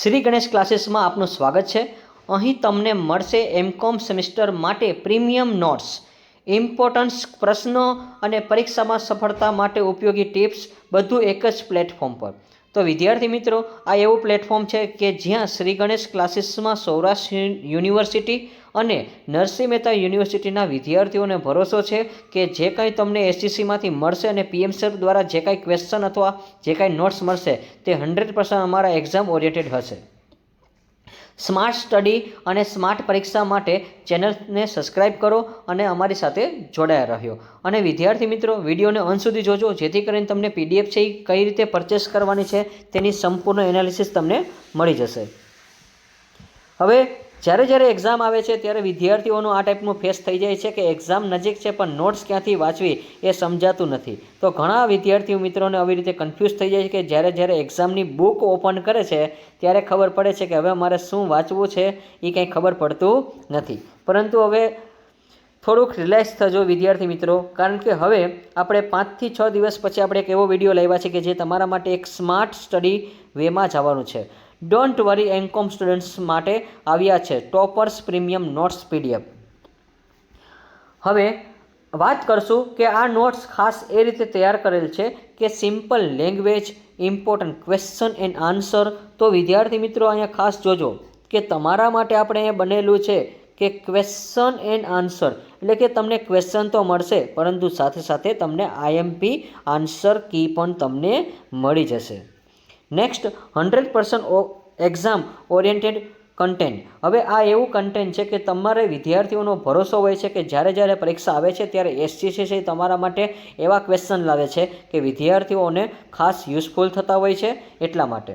શ્રી ગણેશ ક્લાસીસમાં આપનું સ્વાગત છે। અહીં તમને મળશે એમકોમ સેમેસ્ટર માટે પ્રીમિયમ નોટ્સ, ઇમ્પોર્ટન્સ પ્રશ્નો અને પરીક્ષામાં સફળતા માટે ઉપયોગી ટિપ્સ, બધું એક જ પ્લેટફોર્મ પર। તો વિદ્યાર્થી મિત્રો, આ એવું પ્લેટફોર્મ છે કે જ્યાં શ્રી ગણેશ ક્લાસીસમાં સૌરાષ્ટ્ર યુનિવર્સિટી અને નરસિંહ મહેતા યુનિવર્સિટીના વિદ્યાર્થીઓને ભરોસો છે કે જે કંઈ તમને એસજીસીમાંથી મળશે અને પીએમ સર દ્વારા જે કાંઈ ક્વેશ્ચન અથવા જે કાંઈ નોટ્સ મળશે તે 100% અમારા એક્ઝામ ઓરિએન્ટેડ હશે। સ્માર્ટ સ્ટડી અને સ્માર્ટ પરીક્ષા માટે ચેનલને સબસ્ક્રાઇબ કરો અને અમારી સાથે જોડાયા રહ્યો। અને વિદ્યાર્થી મિત્રો, વિડીયોને અંત સુધી જોજો, જેથી કરીને તમને પીડીએફ છે એ કઈ રીતે પરચેસ કરવાની છે તેની સંપૂર્ણ એનાલિસિસ તમને મળી જશે। હવે જ્યારે એક્ઝામ આવે છે ત્યારે વિદ્યાર્થીઓનું આ ટાઈપનું ફેસ થઈ જાય છે કે એક્ઝામ નજીક છે પણ નોટ્સ ક્યાંથી વાંચવી એ સમજાતું નથી। તો ઘણા વિદ્યાર્થીઓ મિત્રોને આવી રીતે કન્ફ્યુઝ થઈ જાય છે કે જ્યારે એક્ઝામની બુક ઓપન કરે છે ત્યારે ખબર પડે છે કે હવે મારે શું વાંચવું છે એ કંઈ ખબર પડતું નથી। પરંતુ હવે થોડુંક રિલેક્સ થજો વિદ્યાર્થી મિત્રો, કારણ કે હવે આપણે 5 થી 6 દિવસ પછી આપણે એક એવો વિડીયો લાવ્યા છે કે જે તમારા માટે એક સ્માર્ટ સ્ટડી વેમાં જવાનું છે। ડોન્ટ વરી એમકોમ સ્ટુડન્ટ્સ માટે આવ્યા છે ટોપર્સ પ્રીમિયમ નોટ્સ પીડીએફ। હવે વાત કરશું કે આ નોટ્સ ખાસ એ રીતે તૈયાર કરેલ છે કે simple language, important question and answer. તો વિદ્યાર્થી મિત્રો, અહીંયા ખાસ જોજો કે તમારા માટે આપણે અહીંયા બનેલું છે કે ક્વેશ્ચન એન્ડ આન્સર, એટલે કે તમને ક્વેશ્ચન તો મળશે પરંતુ સાથે સાથે તમને આઈએમપી આન્સર કી પણ તમને મળી જશે। Next, 100% exam oriented content. હવે આ એવું કન્ટેન્ટ છે કે તમારે વિદ્યાર્થીઓનો ભરોસો હોય છે કે જ્યારે પરીક્ષા આવે છે ત્યારે એસજીસી તમારા માટે એવા ક્વેશ્ચન લાવે છે કે વિદ્યાર્થીઓને ખાસ યુઝફુલ થતા હોય છે એટલા માટે।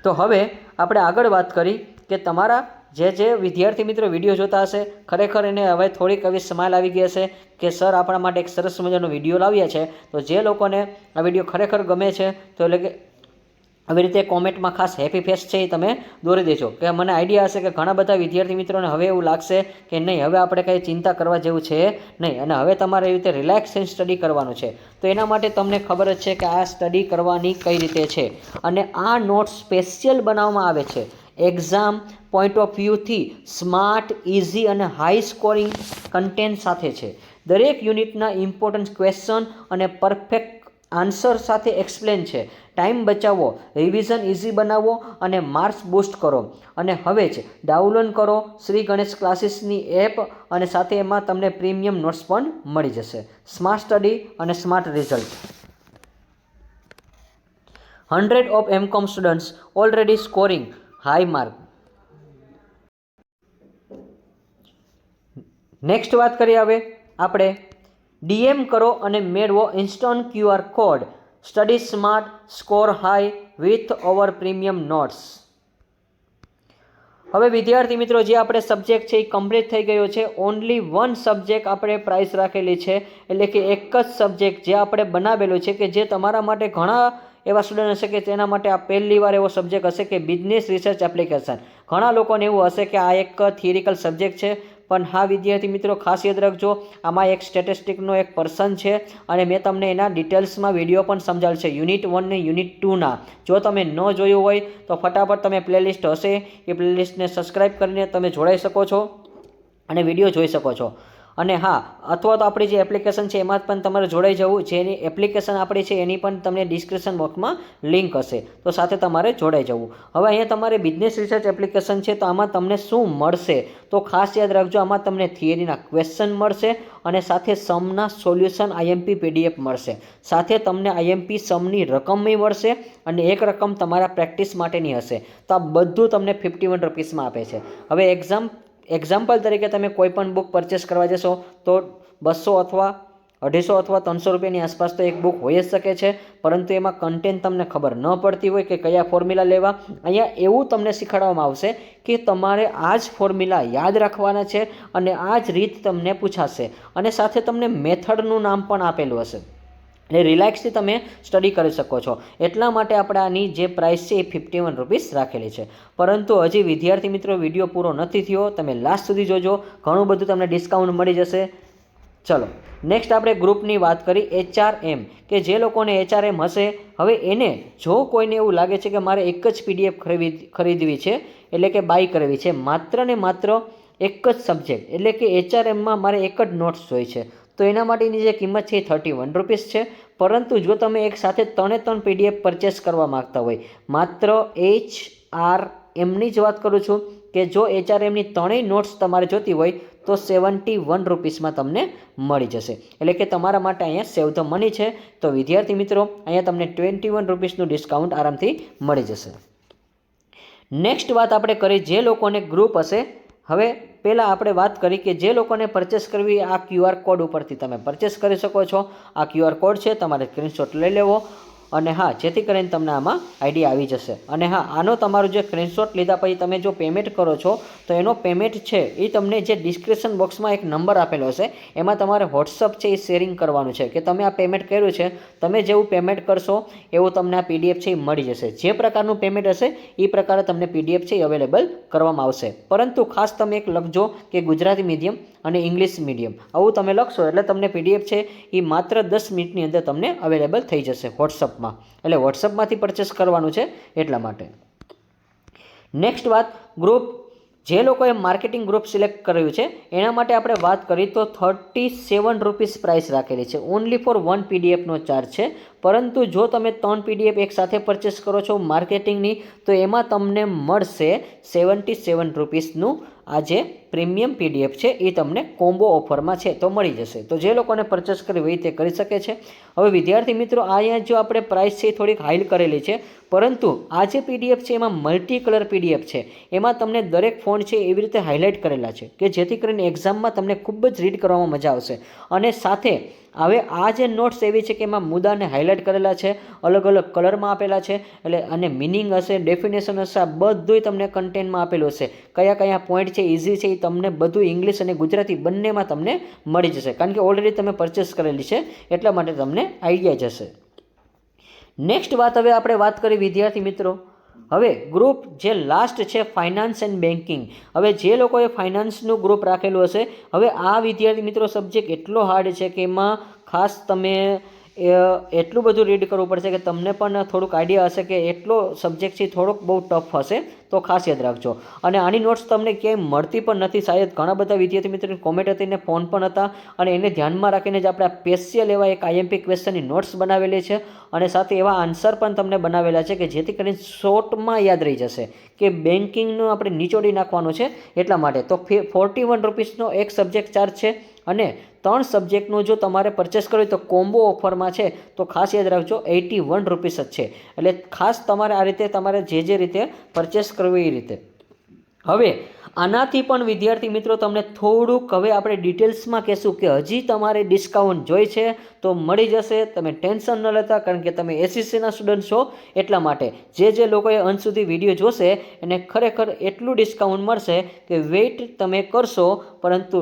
તો હવે આપણે આગળ વાત કરી કે તમારા જે વિદ્યાર્થી મિત્રો વિડીયો જોતા હશે, ખરેખર એને હવે થોડીક આવી સ્માઇલ આવી ગઈ હશે કે સર આપણા માટે એક સરસ મજાનો વિડીયો લાવ્યા છે। તો જે લોકોને આ વિડીયો ખરેખર ગમે છે તો એટલે કે આવી રીતે કોમેન્ટમાં ખાસ હેપી ફેસ છે એ તમે દોરી દેજો કે મને આઈડિયા હશે કે ઘણા બધા વિદ્યાર્થી મિત્રોને હવે એવું લાગશે કે નહીં, હવે આપણે કંઈ ચિંતા કરવા જેવું છે નહીં અને હવે તમારે એવી રીતે રિલેક્સ એન્ડ સ્ટડી કરવાનું છે। તો એના માટે તમને ખબર જ છે કે આ સ્ટડી કરવાની કઈ રીતે છે અને આ નોટ્સ સ્પેશિયલ બનાવવામાં આવે છે એક્ઝામ પોઈન્ટ ઓફ વ્યૂથી સ્માર્ટ, ઇઝી અને હાઈ સ્કોરિંગ કન્ટેન્ટ સાથે છે। દરેક યુનિટના ઇમ્પોર્ટન્ટ ક્વેશ્ચન અને પરફેક્ટ આન્સર સાથે એક્સપ્લેન છે। ટાઈમ બચાવો, રિવિઝન ઇઝી બનાવો અને માર્ક્સ બૂસ્ટ કરો। અને હવે જ ડાઉનલોડ કરો શ્રી ગણેશ ક્લાસીસની એપ અને સાથે એમાં તમને પ્રીમિયમ નોટ્સ પણ મળી જશે। સ્માર્ટ સ્ટડી અને smart result. 100 of MCom students already scoring high mark. Next વાત કરીએ હવે આપણે ડીએમ કરો અને મેળવો instant QR code. Study smart, score high with our premium notes. હવે વિદ્યાર્થી મિત્રો, જે આપણે સબ્જેક્ટ છે એ કમ્પ્લીટ થઈ ગયો છે। ઓનલી 1 સબ્જેક્ટ આપણે પ્રાઇસ રાખેલી છે, એટલે કે એક જ સબ્જેક્ટ જે આપણે બનાવેલો છે કે જે તમારા માટે ઘણા એવા સ્ટુડન્ટ હશે કે તેના માટે આ પહેલી વાર એવો સબ્જેક્ટ હશે કે બિઝનેસ રિસર્ચ એપ્લિકેશન। ઘણા લોકોને એવું હશે કે આ એક થિયરિકલ સબ્જેક્ટ છે, પણ હા વિદ્યાર્થી મિત્રો, ખાસ યાદ રાખજો આમાં એક સ્ટેટિસ્ટિકનો એક પર્સન છે અને મેં તમને એના ડિટેલ્સમાં વિડીયો પણ સમજાવેલ છે યુનિટ 1 ને યુનિટ 2ના। જો તમે ન જોયું હોય તો ફટાફટ તમે પ્લેલિસ્ટ હશે એ પ્લેલિસ્ટને સબસ્ક્રાઈબ કરીને તમે જોડાઈ શકો છો અને વિડીયો જોઈ શકો છો। અને હા, અથવા તો આપણી જે એપ્લિકેશન છે એમાં પણ તમારે જોડાઈ જવું, જેની એપ્લિકેશન આપણી છે એની પણ તમને ડિસ્ક્રિપ્શન બોક્સમાં લિંક હશે, તો સાથે તમારે જોડાઈ જવું। હવે અહીંયા તમારે બિઝનેસ રિસર્ચ એપ્લિકેશન છે તો આમાં તમને શું મળશે તો ખાસ યાદ રાખજો, આમાં તમને થિયરીના ક્વેશ્ચન મળશે અને સાથે સમના સોલ્યુશન આઈએમપી પીડીએફ મળશે, સાથે તમને આઈએમપી સમની રકમ મળશે અને એક રકમ તમારા પ્રેક્ટિસ માટેની હશે। તો આ બધું તમને 51 રૂપીસમાં આપે છે। હવે એક્ઝામ્પલ તરીકે તમે કોઈ પણ બુક પરચેસ કરવા જશો તો 200 અથવા 250 અથવા 300 રૂપિયાની આસપાસ તો એક બુક હોઈ જ શકે છે, પરંતુ એમાં કન્ટેન્ટ તમને ખબર ન પડતી હોય કે કયા ફોર્મ્યુલા લેવા। અહીંયા એવું તમને શીખવાડવામાં આવશે કે તમારે આ જ ફોર્મ્યુલા યાદ રાખવાના છે અને આ જ રીત તમને પૂછાશે અને સાથે તમને મેથડનું નામ પણ આપેલું હશે, એટલે રિલેક્સથી તમે સ્ટડી કરી શકો છો। એટલા માટે આપણે આની જે પ્રાઇસ છે એ 51 રૂપીસ રાખેલી છે। પરંતુ હજી વિદ્યાર્થી મિત્રો વિડીયો પૂરો નથી થયો, તમે લાસ્ટ સુધી જોજો, ઘણું બધું તમને ડિસ્કાઉન્ટ મળી જશે। ચલો નેક્સ્ટ આપણે ગ્રુપની વાત કરી HRM, કે જે લોકોને HRM હશે, હવે એને જો કોઈને એવું લાગે છે કે મારે એક જ PDF ખરીદવી છે, એટલે કે બાય કરવી છે, માત્ર ને માત્ર એક જ સબ્જેક્ટ એટલે કે HRMમાં મારે એક જ નોટ્સ જોઈએ છે, તો એના માટેની જે કિંમત છે એ 31 રૂપીસ છે. પરંતુ જો તમે એક સાથે 3 PDF પરચેસ કરવા માગતા હોય, માત્ર HRMની જ વાત કરું છું, કે જો HRMની 3 નોટ્સ તમારે જોતી હોય તો 71 રૂપીસમાં તમને મળી જશે. એટલે કે તમારા માટે અહીંયા સેવ ધ મની છે. તો વિદ્યાર્થી મિત્રો અહીંયા તમને 21 રૂપીસનું ડિસ્કાઉન્ટ આરામથી મળી જશે. નેક્સ્ટ વાત આપણે કરી જે લોકોને ગ્રુપ હશે. હવે પહેલાં આપણે વાત કરી કે જે લોકોને પરચેસ કરવી, આ QR કોડ ઉપરથી તમે પરચેસ કરી શકો છો. આ QR કોડ છે, તમારે સ્ક્રીનશોટ લઈ લેવો, અને હા, જેથી કરીને તમને આમાં આઈડિયા આવી જશે. અને હા, આનો તમારું જે સ્ક્રીનશોટ લીધા પછી તમે જો પેમેન્ટ કરો છો તો એનો પેમેન્ટ છે એ તમને જે ડિસ્ક્રિપ્શન બોક્સમાં એક નંબર આપેલો હશે, એમાં તમારે વોટ્સઅપ છે એ શેરિંગ કરવાનું છે કે તમે આ પેમેન્ટ કર્યું છે. તમે જેવું પેમેન્ટ કરશો એવું તમને આ PDF છે એ મળી જશે. જે પ્રકારનું પેમેન્ટ હશે એ પ્રકારે તમને PDF છે એ અવેલેબલ કરવામાં આવશે. પરંતુ ખાસ તમે એક લખજો કે ગુજરાતી મીડિયમ અને ઇંગ્લિશ મીડિયમ, આવું તમે લખશો એટલે તમને PDF છે એ માત્ર 10 મિનિટની અંદર તમને અવેલેબલ થઈ જશે વોટ્સઅપમાં. એટલે વોટ્સઅપમાંથી પરચેસ કરવાનું છે એટલા માટે. નેક્સ્ટ વાત, ગ્રુપ જે લોકોએ માર્કેટિંગ ગ્રુપ સિલેક્ટ કર્યું છે એના માટે આપણે વાત કરીએ તો 37 રૂપીસ પ્રાઇસ રાખેલી છે. ઓનલી ફોર 1 PDFનો ચાર્જ છે. પરંતુ જો તમે 3 PDF એક સાથે પરચેસ કરો છો માર્કેટિંગની, તો એમાં તમને મળશે 77 રૂપીસનું આ જે પ્રીમિયમ PDF છે એ તમને કોમ્બો ઓફરમાં છે તો મળી જશે. તો જે લોકોને પરચેસ કરવી હોય તે કરી શકે છે. હવે વિદ્યાર્થી મિત્રો, અહીંયા જો આપણે પ્રાઇસ છે થોડીક હાઈ કરેલી છે, પરંતુ આ જે PDF છે એમાં મલ્ટી કલર PDF છે. એમાં તમને દરેક ફોન્ટ છે એવી રીતે હાઇલાઇટ કરેલા છે કે જેથી કરીને એક્ઝામમાં તમને ખૂબ જ રીડ કરવામાં મજા આવશે. અને સાથે હવે આ જે નોટ્સ એવી છે કે એમાં મુદ્દાને હાઇલાઇટ કરેલા છે, અલગ અલગ કલરમાં આપેલા છે, એટલે અને મિનિંગ હશે, ડેફિનેશન હશે, આ બધુંય તમને કન્ટેન્ટમાં આપેલું હશે. કયા કયા પોઈન્ટ છે ઇઝી છે એ તમને બધું ઇંગ્લિશ અને ગુજરાતી બંનેમાં તમને મળી જશે, કારણ કે ઓલરેડી તમે પરચેસ કરેલી છે એટલા માટે તમને આઈડિયા જશે. નેક્સ્ટ વાત હવે આપણે વાત કરી વિદ્યાર્થી મિત્રો, હવે ગ્રુપ જે લાસ્ટ છે ફાઇનાન્સ એન્ડ બેન્કિંગ. હવે જે લોકોએ ફાઇનાન્સનું ગ્રુપ રાખેલું હશે, હવે આ વિદ્યાર્થી મિત્રો સબ્જેક્ટ એટલો હાર્ડ છે કે એમાં ખાસ તમે એટલું બધું રીડ કરવું પડશે કે તમને પણ થોડુંક આઈડિયા હશે કે એટલો સબ્જેક્ટ છે થોડોક બહુ ટફ હશે, તો ખાસ યાદ રાખજો. અને આની નોટ્સ તમને ક્યાંય મળતી પણ નથી. શાયદ ઘણા બધા વિદ્યાર્થી મિત્રોની કોમેન્ટ હતી ને ફોન પણ હતા, અને એને ધ્યાનમાં રાખીને જ આપણે સ્પેશિયલ એવા એક IMP ક્વેશ્ચનની નોટ્સ બનાવેલી છે, અને સાથે એવા આન્સર પણ તમને બનાવેલા છે કે જેથી કરીને શોર્ટમાં યાદ રહી જશે કે બેન્કિંગનું આપણે નિચોડી નાખવાનું છે એટલા માટે. તો 41 રૂપીસનો એક સબ્જેક્ટ ચાર્જ છે, અને 3 સબ્જેક્ટનું જો તમારે પરચેસ કરવું તો કોમ્બો ઓફરમાં છે, તો ખાસ યાદ રાખજો 81 રૂપીસ જ છે. એટલે ખાસ તમારે આ રીતે તમારે જે રીતે પરચેસ કરવું એ રીતે. હવે આનાથી પણ વિદ્યાર્થી મિત્રો તમને થોડુંક હવે આપણે ડિટેલ્સમાં કહેશું કે હજી તમારે ડિસ્કાઉન્ટ જોઈ છે તો મળી જશે. તમે ટેન્શન ન લેતા, કારણ કે તમે SSCના સ્ટુડન્ટ છો એટલા માટે. જે લોકોએ અંત સુધી વિડીયો જોશે એને ખરેખર એટલું ડિસ્કાઉન્ટ મળશે કે વેઇટ તમે કરશો, પરંતુ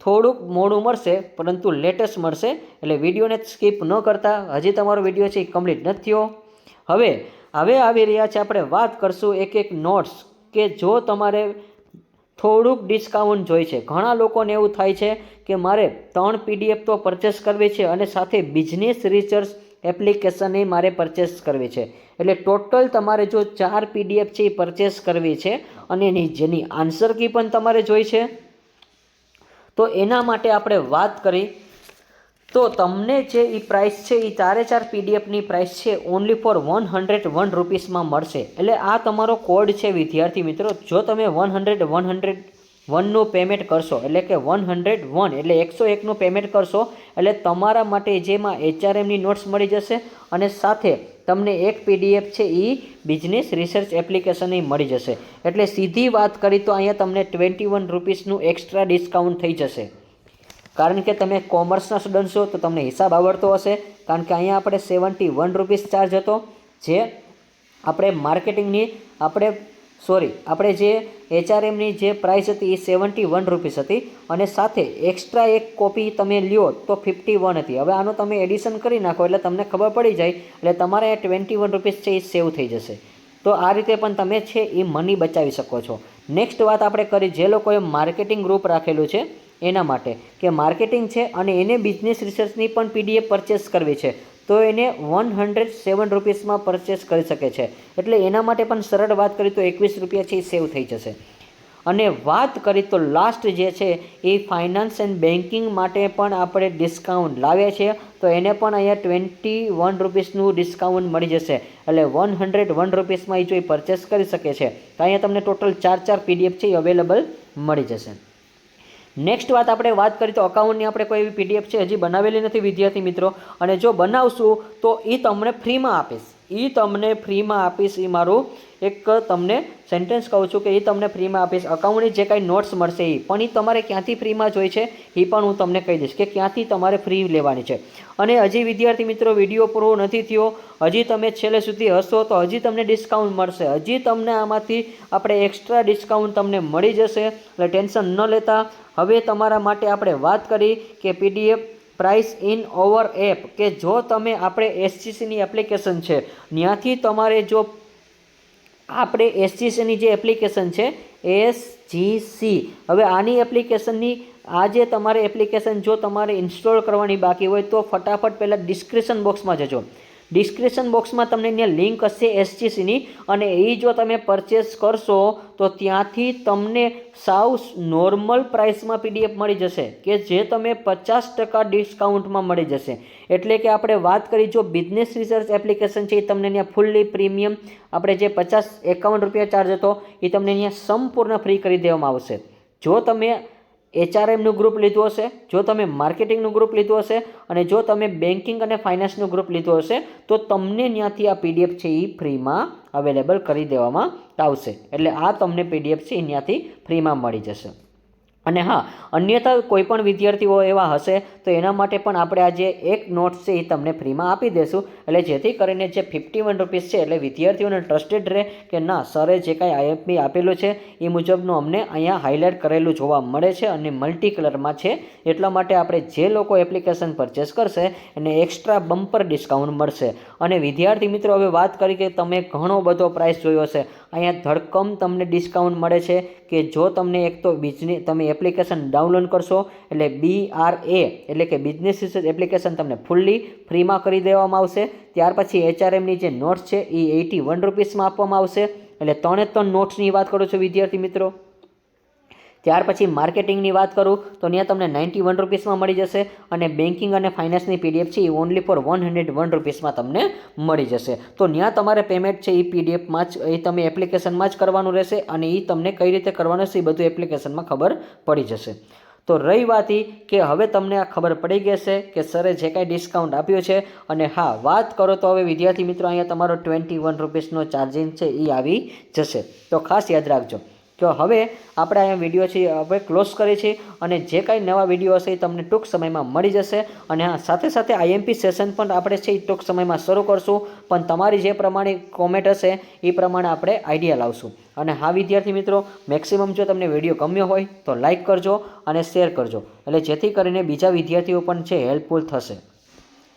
થોડુંક મોડું મળશે, પરંતુ લેટેસ્ટ મળશે. એટલે વિડીયોને સ્કીપ ન કરતા. હજી તમારો વિડીયો છે એ કમ્પ્લીટ નથી થયો. હવે આવી રહ્યા છે, આપણે વાત કરશું એક નોટ્સ, કે જો તમારે થોડુંક ડિસ્કાઉન્ટ જોઈએ છે. ઘણા લોકોને એવું થાય છે કે મારે 3 PDF તો પરચેસ કરવી છે, અને સાથે બિઝનેસ રિસર્ચ એપ્લિકેશનની મારે પરચેસ કરવી છે. એટલે ટોટલ તમારે જો 4 PDF છે એ પરચેસ કરવી છે, અને જેની આન્સર કી પણ તમારે જોઈ છે. તો એના માટે આપણે વાત કરી તો તમને જે એ પ્રાઇસ છે એ 4 PDFની પ્રાઇસ છે ઓનલી ફોર 101 રૂપીસમાં મળશે. એટલે આ તમારો કોડ છે વિદ્યાર્થી મિત્રો. જો તમે 101નું પેમેન્ટ કરશો, એટલે કે 101 એટલે 101નું પેમેન્ટ કરશો, એટલે તમારા માટે જેમાં HRMની નોટ્સ મળી જશે, અને સાથે તમને એક PDF છે એ બિઝનેસ રિસર્ચ એપ્લિકેશનની મળી જશે. એટલે સીધી વાત કરી તો અહીંયા તમને 21 રૂપીસનું એક્સ્ટ્રા ડિસ્કાઉન્ટ થઈ જશે. કારણ કે તમે કોમર્સના સ્ટુડન્ટ છો તો તમને હિસાબ આવડતો હશે, કારણ કે અહીંયા આપણે 71 રૂપીસ ચાર્જ હતો, જે આપણે માર્કેટિંગની આપણે જે HRMની જે પ્રાઇસ હતી એ 71 રૂપીસ હતી, અને સાથે એક્સ્ટ્રા એક કોપી તમે લ્યો તો 51 હતી. હવે આનો તમે એડિશન કરી નાખો એટલે તમને ખબર પડી જાય, એટલે તમારે 21 રૂપીસ છે એ સેવ થઈ જશે. તો આ રીતે પણ તમે છે એ મની બચાવી શકો છો. નેક્સ્ટ વાત આપણે કરી જે લોકોએ માર્કેટિંગ ગ્રુપ રાખેલું છે, એના માટે કે માર્કેટિંગ છે અને એને બિઝનેસ રિસર્ચની પણ PDF પરચેસ કરવી છે તો એને 107 રૂપીસમાં પરચેસ કરી શકે છે. એટલે એના માટે પણ સરળ વાત કરી તો 21 રૂપિયા છે એ સેવ થઈ જશે. અને વાત કરી તો લાસ્ટ જે છે એ ફાઇનાન્સ એન્ડ બેન્કિંગ માટે પણ આપણે ડિસ્કાઉન્ટ લાવીએ છીએ તો એને પણ અહીંયા 21 રૂપીસનું ડિસ્કાઉન્ટ મળી જશે. એટલે 101 રૂપીસમાં એ જો એ પરચેસ કરી શકે છે તો અહીંયા તમને ટોટલ 4 PDF છે એ અવેલેબલ મળી જશે. નેક્સ્ટ આપણે વાત કરી તો અકાઉન્ટની આપણે કોઈ એવી PDF છે હજી બનાવેલી નથી વિદ્યાર્થી મિત્રો, અને જો બનાવશું તો એ તમને ફ્રીમાં આપીશ. એ મારું એક તમને સેન્ટેન્સ કહું છું કે એ તમને ફ્રીમાં આપીશ. અકાઉન્ટની જે કાંઈ નોટ્સ મળશે એ પણ એ તમારે ક્યાંથી ફ્રીમાં જોઈ છે એ પણ હું તમને કહી દઈશ કે ક્યાંથી તમારે ફ્રી લેવાની છે. અને હજી વિદ્યાર્થી મિત્રો વિડીયો પૂરો નથી થયો, હજી તમે છેલ્લે સુધી હશો તો હજી તમને ડિસ્કાઉન્ટ મળશે. હજી તમને આમાંથી આપણે એક્સ્ટ્રા ડિસ્કાઉન્ટ તમને મળી જશે. એટલે ટેન્શન ન લેતા. હવે તમારા માટે આપણે વાત કરી કે PDF price in over app, કે જો તમે આપણે SGCની એપ્લિકેશન છે ત્યાંથી તમારે જો આપણે SGCની જે એપ્લિકેશન છે SGC, હવે આની એપ્લિકેશનની આ જે તમારે એપ્લિકેશન જો તમારે ઇન્સ્ટોલ કરવાની બાકી હોય તો ફટાફટ પહેલાં ડિસ્ક્રિપ્શન બોક્સમાં જજો. ડિસ્ક્રિપ્શન બોક્સમાં તમને ત્યાં લિંક હશે SGCની, અને એ જો તમે પરચેસ કરશો તો ત્યાંથી તમને સાવ નોર્મલ પ્રાઇસમાં PDF મળી જશે કે જે તમે 50% ડિસ્કાઉન્ટમાં મળી જશે. એટલે કે આપણે વાત કરી જો બિઝનેસ રિસર્ચ એપ્લિકેશન છે એ તમને ત્યાં ફૂલ્લી પ્રીમિયમ આપણે જે 51 રૂપિયા ચાર્જ હતો એ તમને ત્યાં સંપૂર્ણ ફ્રી કરી દેવામાં આવશે. જો તમે HRMનું ગ્રુપ લીધું હશે, જો તમે માર્કેટિંગનું ગ્રુપ લીધું હશે અને જો તમે બેન્કિંગ અને ફાઇનાન્સનું ગ્રુપ લીધું હશે તો તમને ત્યાંથી આ PDF છે એ ફ્રીમાં અવેલેબલ કરી દેવામાં આવશે. એટલે આ તમને PDF છે એ ત્યાંથી ફ્રીમાં મળી જશે. અને હા, અન્યથા કોઈ પણ વિદ્યાર્થીઓ એવા હશે તો એના માટે પણ આપણે આ જે એક નોટ્સ છે એ તમને ફ્રીમાં આપી દેશું. એટલે જેથી કરીને જે 51 રૂપીસ છે એટલે વિદ્યાર્થીઓને ટ્રસ્ટેડ રહે કે ના સરે જે કાંઈ IFB આપેલું છે એ મુજબનું અમને અહીંયા હાઇલાઇટ કરેલું જોવા મળે છે અને મલ્ટી કલરમાં છે. એટલા માટે આપણે જે લોકો એપ્લિકેશન પરચેસ કરશે એને એક્સ્ટ્રા બમ્પર ડિસ્કાઉન્ટ મળશે. અને વિદ્યાર્થી મિત્રો હવે વાત કરી કે તમે ઘણો બધો પ્રાઇસ જોયો હશે, અહીંયા ધડકમ તમને ડિસ્કાઉન્ટ મળે છે કે જો તમને એક તો તમે એપ્લિકેશન ડાઉનલોડ કરશો એટલે BRA એટલે કે બિઝનેસ રિસર્ચ એપ્લિકેશન તમને ફૂલ્લી ફ્રીમાં કરી દેવામાં આવશે. ત્યાર પછી HRMની જે નોટ્સ છે એ 81 રૂપીસમાં આપવામાં આવશે. એટલે 3 નોટ્સની વાત કરું છું વિદ્યાર્થી મિત્રો. ત્યાર પછી માર્કેટિંગની વાત કરું તો ત્યાં તમને 91 રૂપીસમાં મળી જશે અને બેન્કિંગ અને ફાઇનાન્સની PDF છે એ ઓનલી ફોર 101 રૂપીસમાં તમને મળી જશે. તો ત્યાં તમારે પેમેન્ટ છે એ PDFમાં જ એ તમે એપ્લિકેશનમાં જ કરવાનું રહેશે અને એ તમને કઈ રીતે કરવાનું છે એ બધું એપ્લિકેશનમાં ખબર પડી જશે. તો રહી વાત કે હવે તમને આ ખબર પડી ગઈ છે કે સરે જે કાંઈ ડિસ્કાઉન્ટ આપ્યું છે. અને હા, વાત કરો તો હવે વિદ્યાર્થી મિત્રો અહીંયા તમારો 21 રૂપીસનો ચાર્જિંગ છે એ આવી જશે. તો ખાસ યાદ રાખજો. તો હવે આપણે અહીંયા વિડીયો છે હવે ક્લોઝ કરીએ છીએ અને જે કાંઈ નવા વિડીયો હશે એ તમને ટૂંક સમયમાં મળી જશે. અને હા, સાથે સાથે IMP સેશન પણ આપણે છે એ ટૂંક સમયમાં શરૂ કરશું, પણ તમારી જે પ્રમાણે કોમેન્ટ હશે એ પ્રમાણે આપણે આઈડિયા લાવશું. અને હા વિદ્યાર્થી મિત્રો, મેક્સિમમ જો તમને વિડીયો ગમ્યો હોય તો લાઇક કરજો અને શેર કરજો, એટલે જેથી કરીને બીજા વિદ્યાર્થીઓ પણ છે હેલ્પફુલ થશે.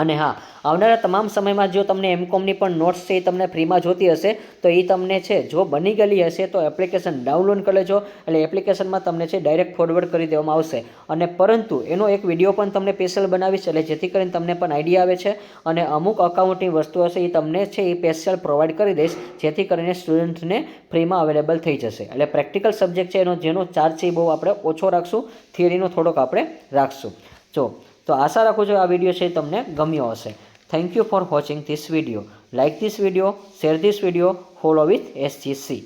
અને હા, આવનારા તમામ સમયમાં જો તમને MCOMની પણ નોટ્સ છે એ તમને ફ્રીમાં જોતી હશે તો એ તમને છે જો બની ગયેલી હશે તો એપ્લિકેશન ડાઉનલોડ કરી લેજો. એટલે એપ્લિકેશનમાં તમને છે ડાયરેક્ટ ફોરવર્ડ કરી દેવામાં આવશે. અને પરંતુ એનો એક વિડીયો પણ તમને સ્પેશિયલ બનાવીશ એટલે જેથી કરીને તમને પણ આઈડિયા આવે છે. અને અમુક અકાઉન્ટની વસ્તુ હશે એ તમને છે એ સ્પેશિયલ પ્રોવાઈડ કરી દઈશ જેથી કરીને સ્ટુડન્ટને ફ્રીમાં અવેલેબલ થઈ જશે. એટલે પ્રેક્ટિકલ સબ્જેક્ટ છે જેનો ચાર્જ છે એ બહુ આપણે ઓછો રાખશું, થિયરીનો થોડોક આપણે રાખશું. તો આશા રાખું છું આ વિડીયો છે તમને ગમ્યો હશે. Thank you for watching this video. Like this video, share this video, follow with SGC.